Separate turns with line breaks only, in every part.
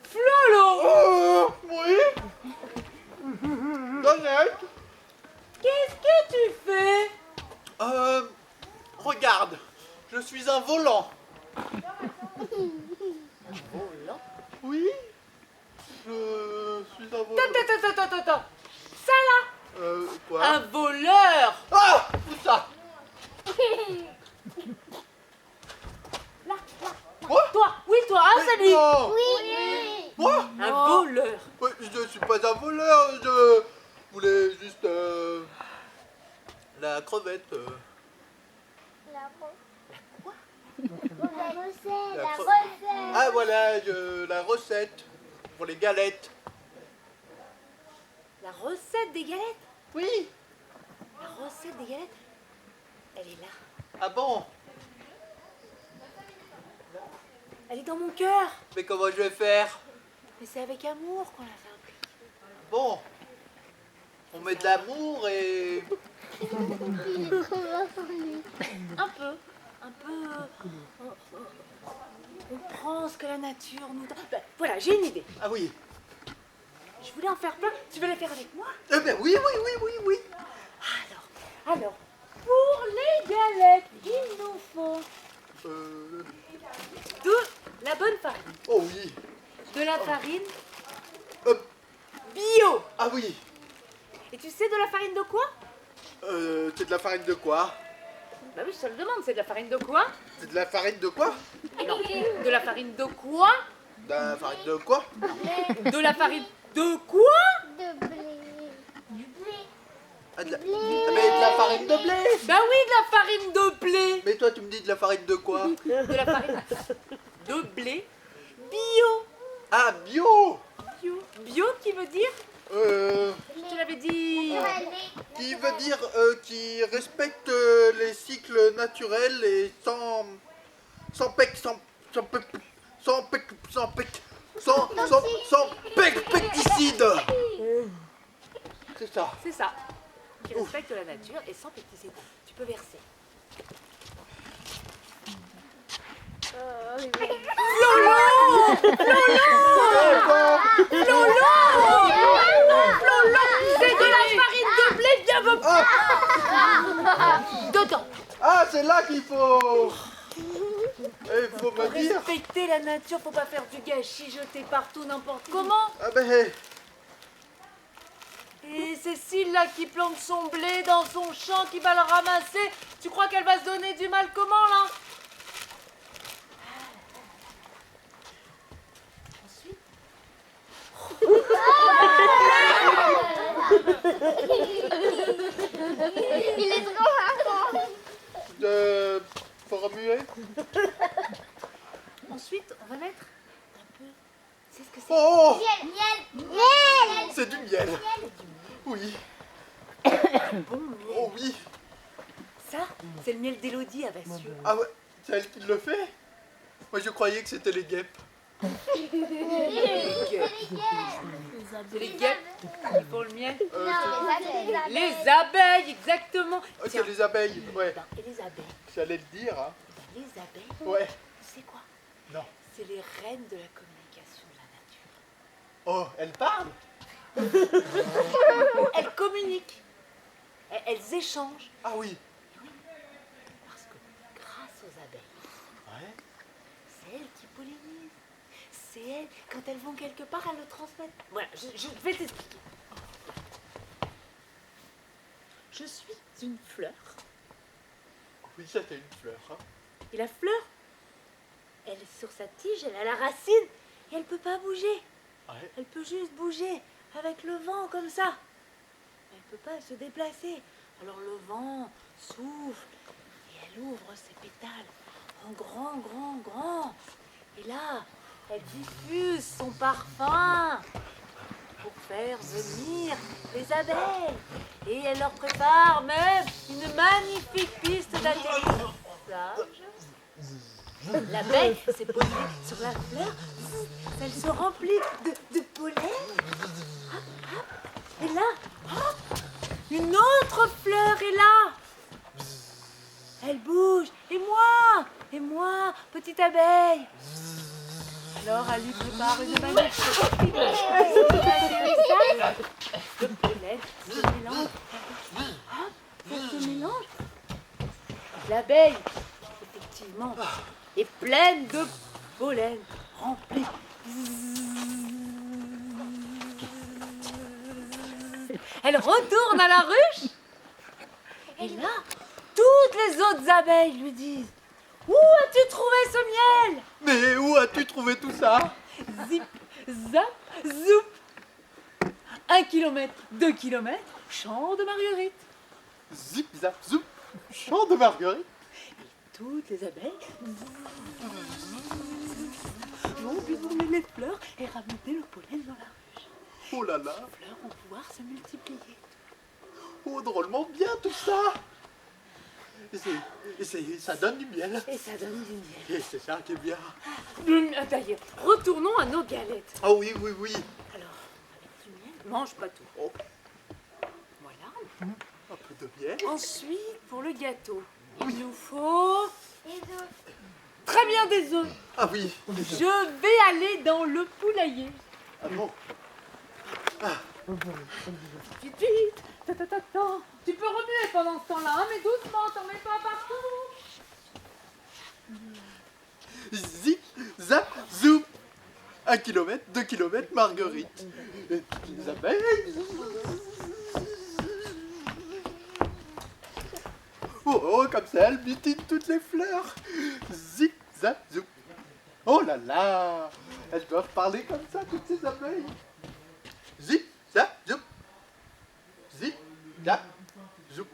Flolo!
Oui. Donnette.
Qu'est-ce que tu fais?
Regarde, je suis un volant.
Volant?
Oui. Je suis un volant.
Attends. Ça là,
Quoi?
un voleur.
Ah! Où ça?
Là.
Quoi?
Toi, hein, salut.
Non.
Oui.
Moi?
Un
Oh.
voleur.
Ouais, je suis pas un voleur, je voulais juste la crevette.
La recette.
La
La
cre-
recette.
Ah voilà, la recette pour les galettes.
La recette des galettes.
Oui.
La recette des galettes. Elle est là.
Ah bon?
Elle est dans mon cœur.
Mais comment je vais faire?
Mais c'est avec amour qu'on l'a fabriquée.
Bon, on met de l'amour et...
Un peu. On prend ce que la nature nous donne. Ben, voilà, j'ai une idée.
Ah oui.
Je voulais en faire plein. Tu veux les faire avec moi?
Eh ben oui.
Alors, pour les galettes, il nous faut de la bonne farine.
Oh oui.
De la farine
Hop.
bio.
Ah oui.
Et tu sais de la farine de quoi?
C'est de la farine de quoi?
Bah oui, je te le demande, c'est de la farine de quoi?
C'est de la farine de quoi?
Non, de la farine de quoi?
De la farine de quoi?
De la farine de quoi?
De blé. Du blé.
Ah, mais de la farine de blé.
Bah oui, de la farine de blé.
Mais toi tu me dis de la farine de quoi?
De la farine de blé bio.
Ah bio.
Bio qui veut dire? Je te l'avais dit.
Qui veut dire qui respecte les cycles naturels et sans pesticides. C'est ça.
C'est ça. Qui respecte la nature et sans pesticides. Tu peux verser. C'est de la farine de blé bien dedans.
Ah, c'est là qu'il faut. Il faut me dire.
Respecter la nature, faut pas faire du gâchis, jeter partout n'importe comment.
Ah ben.
Et Cécile là qui plante son blé dans son champ, qui va le ramasser, tu crois qu'elle va se donner du mal comment là? Ensuite.
Il est trop marrant.
Faut remuer.
Ensuite, on va mettre un peu. C'est ce que c'est?
Oh,
Miel.
c'est du miel. Oui.
Bon miel.
Oh oui.
Ça, c'est le miel d'Élodie à Vassure.
Ah ouais, c'est elle qui le fait? Moi je croyais que c'était les guêpes.
C'est les guêpes qui font le miel. Les abeilles, exactement.
C'est
Tiens.
les abeilles, ouais.
Et les abeilles,
J'allais le dire, hein.
les abeilles,
Ouais.
tu sais quoi?
Non.
C'est les reines de la communication de la nature.
Oh, elle parle?
Elles communiquent. Elles échangent.
Ah oui.
Parce que grâce aux abeilles,
Ouais.
c'est elles qui pollinisent. C'est elles, quand elles vont quelque part, elles le transmettent. Voilà, je vais t'expliquer. Je suis une fleur.
Oui, c'était une fleur, hein.
Et la fleur, elle est sur sa tige, elle a la racine, et elle peut pas bouger.
Ouais.
Elle peut juste bouger avec le vent comme ça. Elle peut pas se déplacer. Alors le vent souffle et elle ouvre ses pétales en grand. Et là, elle diffuse son parfum pour faire venir les abeilles. Et elle leur prépare même une magnifique piste d'atterrissage. L'abeille s'est posée sur la fleur, elle se remplit de pollen. Hop, hop. Et là, hop, Une autre fleur est là. Elle bouge. Et moi, petite abeille. Alors elle lui prépare une magnifique le pollen se mélange. Hop, ça se mélange. L'abeille, effectivement, est pleine de pollen, remplie. Elle retourne à la ruche. Et là, toutes les autres abeilles lui disent: où as-tu trouvé ce miel?
Mais où as-tu trouvé tout ça?
Zip, zap, zoup. 1 kilomètre, 2 kilomètres, champ de marguerite.
Zip, zap, zoup, champ de marguerite.
Toutes les abeilles vont détourner les fleurs et ramener le pollen dans la ruche.
Oh là là,
Les fleurs vont pouvoir se multiplier.
oh drôlement bien tout ça. Ça donne du miel.
Et ça donne du miel.
Et c'est ça qui est bien.
D'ailleurs, retournons à nos galettes.
Ah oui, oui, oui.
Alors, avec du miel, mange pas tout.
Oh,
Voilà.
un peu de miel.
Ensuite, pour le gâteau, il nous faut
Les œufs.
très bien des œufs.
Ah oui.
Je vais aller dans le poulailler.
Ah bon.
Vite, vite. Ta, ta, ta, ta. Tu peux remuer pendant ce temps-là, hein, mais doucement, t'en mets pas partout.
Zip, zap, zoup. 1 kilomètre, 2 kilomètres, marguerite. Et toutes les abeilles. Oh, oh, comme ça, elles butinent toutes les fleurs. Zip, zap, zoup. Oh là là. Elles doivent parler comme ça, toutes ces abeilles. Zip, zap, zoup. Zip, zap, zoup.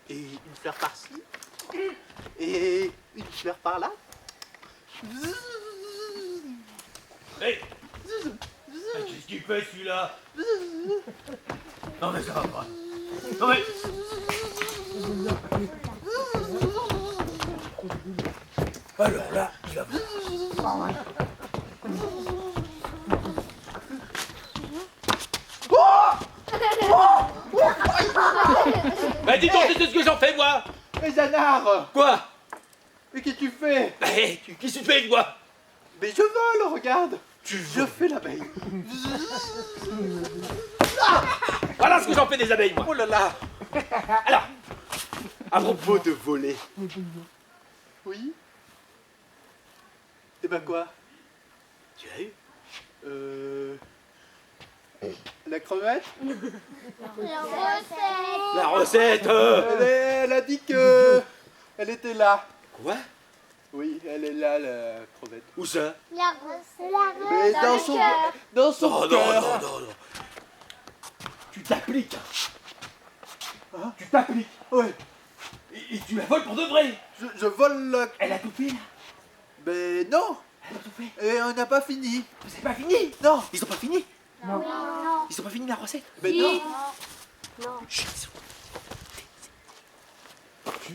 Et une fleur par-ci. Et une fleur par-là.
Hé Qu'est-ce qu'il fait celui-là? Non mais ça va pas. Non mais... Alors là, il va... Bah dis donc, c'est ce que j'en fais moi.
Mais Zanard,
Quoi?
mais qu'est-ce que tu fais?
Bah qu'est-ce que tu fais moi?
Mais je vole, regarde. Je fais l'abeille.
Voilà ce que j'en fais des abeilles moi.
Oh là là.
Alors, à propos de voler,
Oui. Et ben quoi?
tu as eu?
La crevette?
La recette.
La recette
Elle a dit que... Elle était là.
Quoi?
Oui, elle est là, la crevette.
Où ça?
La recette.
Mais
Dans
dans
le
son...
cœur.
Dans son
Non, non,
cœur.
non, non, non. Tu t'appliques.
Hein?
Tu t'appliques.
Ouais.
Et tu la voles pour de vrai.
Je vole la...
Elle a tout fait là.
Mais non.
Elle a tout fait.
Et on n'a pas fini.
Mais c'est pas fini.
Non.
Ils ont pas fini.
Non.
Ils ont pas fini la recette.
Mais non.
Chut. Tu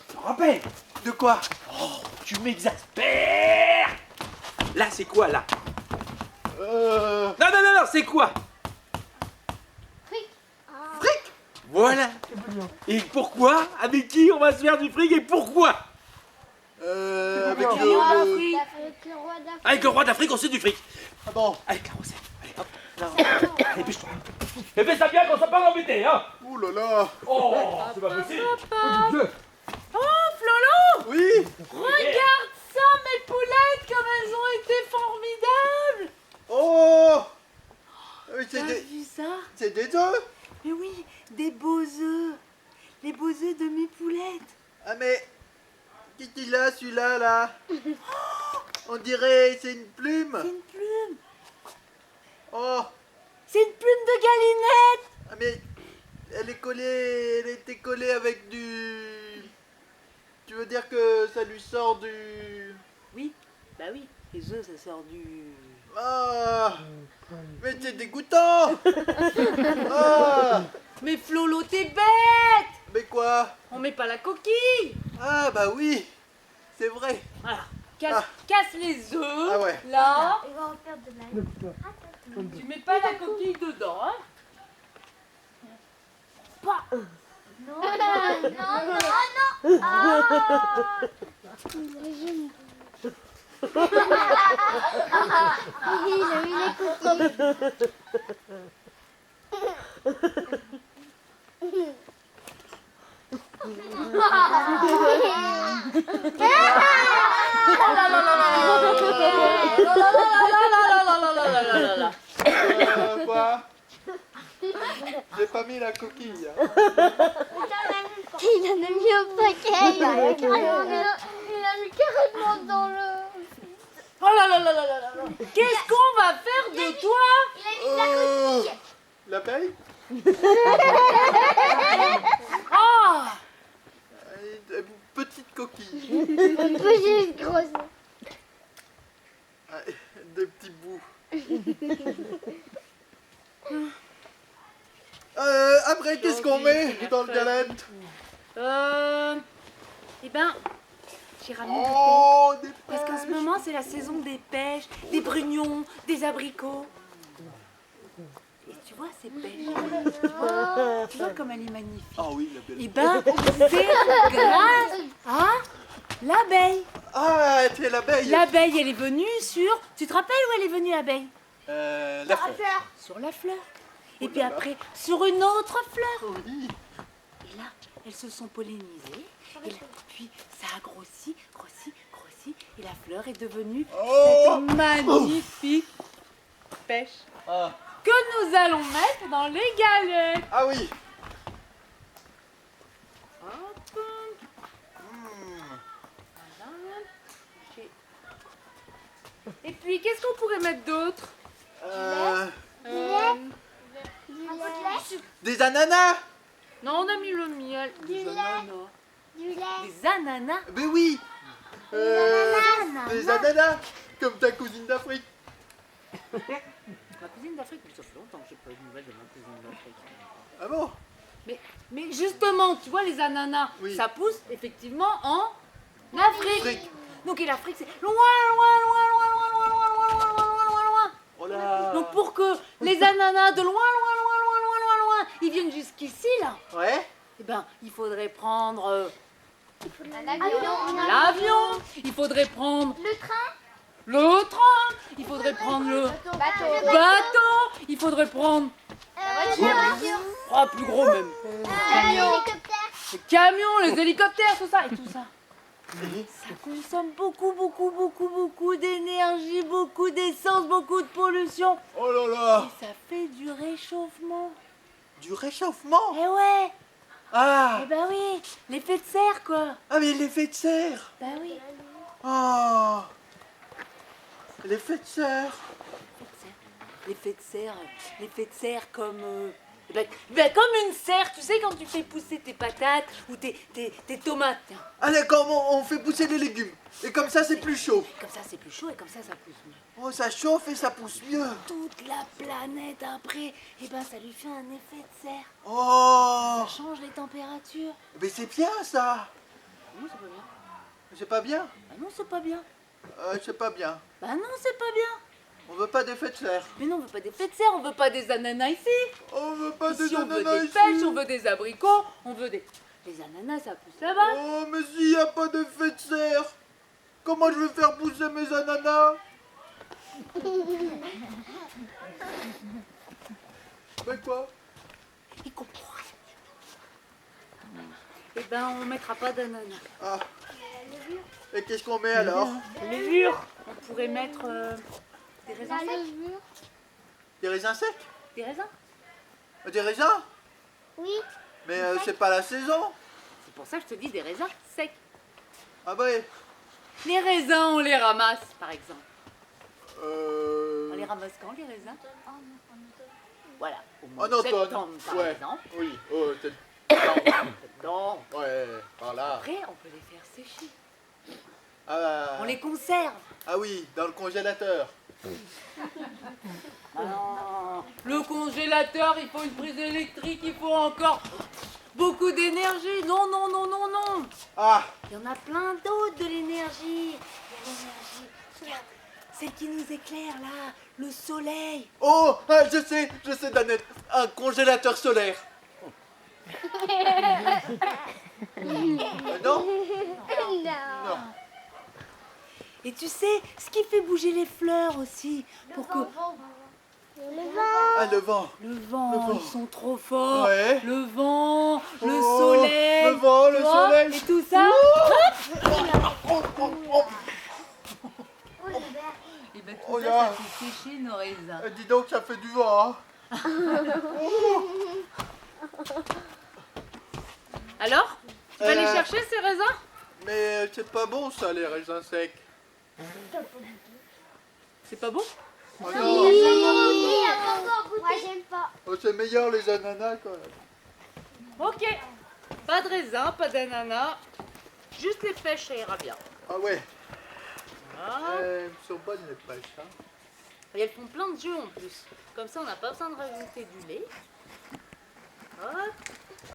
te rappelles?
De quoi?
Oh, tu m'exaspères. Là, c'est quoi là? Non, non, non, non, c'est quoi?
Fric.
Fric.
Voilà. Et pourquoi? Avec qui on va se faire du fric et pourquoi?
Avec
Avec
le...
le roi d'Afrique.
Avec le roi d'Afrique, on se fait du fric.
Ah bon.
Avec la recette. Allez, hop. Allez, dépêche-toi. Et fais ça bien qu'on soit pas embêté, hein.
Ouh là là.
Oh, c'est pas possible.
Oh, Flolo,
Oui.
regarde ça, mes poulettes, comme elles ont été formidables.
Oh. Oui,
T'as vu ça?
c'est des œufs.
Mais oui, des beaux œufs. Les beaux œufs de mes poulettes.
Ah mais... Qu'est-ce qu'il a celui-là là? On dirait c'est une plume.
C'est une plume.
Oh.
C'est une plume de galinette.
Ah mais... Elle est collée... Elle était collée avec du... Tu veux dire que ça lui sort du...
Oui, bah oui, les œufs, ça sort du...
Ah. Mais c'est dégoûtant. Ah.
Mais Flolo, t'es bête.
Mais quoi?
On met pas la coquille.
Ah bah oui. C'est vrai.
Voilà,
Ah.
casse les œufs.
Ah ouais. Ouais.
Là,
Il va en faire de la
tu mets pas la coquille dedans, hein. Pas.
Non, non, non, non. Ah. Il a mis les coquilles.
Quoi? J'ai pas mis la coquille. Hein.
Il en a mis au paquet. Il a mis carrément dans le...
Oh là là là là là là. Qu'est-ce qu'on va faire de toi?
Il a mis la coquille.
L'abeille?
Ah,
Une petite coquille.
Une petite grosse.
Ouais, des petits bouts. Après, qu'est-ce qu'on met dans le galette?
Eh ben, j'ai ramené des
Oh, des
pêches. Parce qu'en ce
pêches.
moment, c'est la saison des pêches, des brugnons, des abricots. Et tu vois ces pêches? Tu vois comme elle est magnifique.
Ah oui, la belle.
Eh ben, c'est grâce à l'abeille.
Ah, t'es l'abeille.
L'abeille, elle est venue sur... Tu te rappelles où elle est venue, l'abeille?
La fleur.
Sur la fleur. Et
Oh
puis
là là.
après, sur une autre fleur.
Oui.
Et là, elles se sont pollinisées. Et là, puis ça a grossi, grossi, grossi. Et la fleur est devenue
Oh.
cette magnifique pêche
Ah.
que nous allons mettre dans les galettes.
Ah oui.
Hop,
Hmm.
voilà. Et puis, qu'est-ce qu'on pourrait mettre d'autre?
Euh,
Un peu de lait.
des ananas.
Non, on a mis le miel. Des
lait.
ananas.
Du lait.
Des ananas.
Mais oui. Des ananas. Comme ta cousine d'Afrique.
Ma cousine d'Afrique, mais ça fait longtemps que j'ai pas eu de nouvelles de ma cousine d'Afrique.
Ah bon?
Mais justement, tu vois, les ananas,
Oui.
ça pousse effectivement en Afrique.
Afrique.
Donc, et l'Afrique, c'est loin, loin, loin, loin, loin, loin, loin, loin, loin, loin, loin, loin, loin.
Oh là.
Donc, pour que les ananas de loin, loin, loin, loin, loin, loin, loin, ils viennent jusqu'ici, là,
Ouais.
eh ben, il faudrait prendre
Un avion.
l'avion, il faudrait prendre
Le train.
le train, il faudrait prendre le
Bateau.
bateau, il faudrait prendre,
La voiture.
oh, plus gros même,
L'hélicoptère.
les camions, les hélicoptères, tout ça, et tout ça. Ça consomme beaucoup, beaucoup, beaucoup, beaucoup d'énergie, beaucoup d'essence, beaucoup de pollution.
Oh là là.
Et ça fait du réchauffement.
Du réchauffement.
Eh ouais,
Ah.
eh ben oui, l'effet de serre quoi.
Ah mais l'effet de serre.
Ben oui.
Oh. L'effet de serre.
L'effet de serre comme... comme une serre, tu sais quand tu fais pousser tes patates ou tes tomates. Tiens.
Ah d'accord, on fait pousser les légumes. Et comme ça c'est plus chaud.
Comme ça c'est plus chaud et comme ça pousse mieux.
Oh ça chauffe et ça pousse mieux.
Toute la planète après, eh ben ça lui fait un effet de serre.
Oh.
Ça change les températures.
Mais c'est bien ça.
Non, c'est pas bien.
C'est pas bien.
Bah non, c'est pas bien.
C'est pas bien.
Bah non, c'est pas bien.
On veut pas d'effet de serre.
Mais non, on veut pas des faits de serre, on veut pas des ananas ici.
On veut pas
Ici,
des
on veut
ananas
des
ici.
pêches, on veut des abricots, on veut des... Les ananas, ça pousse là-bas.
Oh mais s'il n'y a pas d'effet de serre, comment je vais faire pousser mes ananas? Mais quoi?
Il comprend rien. Eh ben, on mettra pas d'ananas.
Ah. Et qu'est-ce qu'on met alors?
Levure. On pourrait mettre des raisins
La
secs.
levure.
Des raisins secs?
Des raisins.
Des raisins?
Oui.
Mais c'est pas la saison.
C'est pour ça que je te dis des raisins secs.
Ah bah
Les raisins, on les ramasse, par exemple. On les ramasse quand, les raisins? Voilà, au mois
En
de
automne.
septembre, par
Ouais.
exemple.
Oui. Oh,
Septembre.
ouais, par là.
Après, on peut les faire sécher.
Ah,
On les conserve.
ah oui, dans le congélateur.
Ah, le congélateur, il faut une prise électrique, il faut encore beaucoup d'énergie. Non, non, non, non, non.
Ah,
Il y en a plein d'autres de l'énergie. Il y a l'énergie. Regarde, celle qui nous éclaire là, le soleil.
Oh, je sais, Danette. Un congélateur solaire. Non? Non.
Et tu sais, ce qui fait bouger les fleurs aussi, pour que
Ah, le vent.
le vent,
Le vent.
ils sont trop forts.
Ouais.
Le vent, le
Oh,
soleil,
le vent, le
tu vois,
soleil.
et tout ça. Et ben tout
Oh
ça,
là.
ça fait sécher nos raisins.
Dis donc, ça fait du vent. Hein.
Alors, tu vas les
Euh.
chercher ces raisins?
Mais c'est pas bon ça, les raisins secs.
C'est pas bon?
Oh non.
Moi j'aime pas.
Oh, c'est meilleur les ananas quand même.
Ok. Pas de raisins, pas d'ananas. Juste les pêches, ça ira bien.
Ah ouais,
Voilà.
elles sont bonnes les pêches. Hein.
Et elles font plein de jus en plus. Comme ça, on n'a pas besoin de rajouter du lait.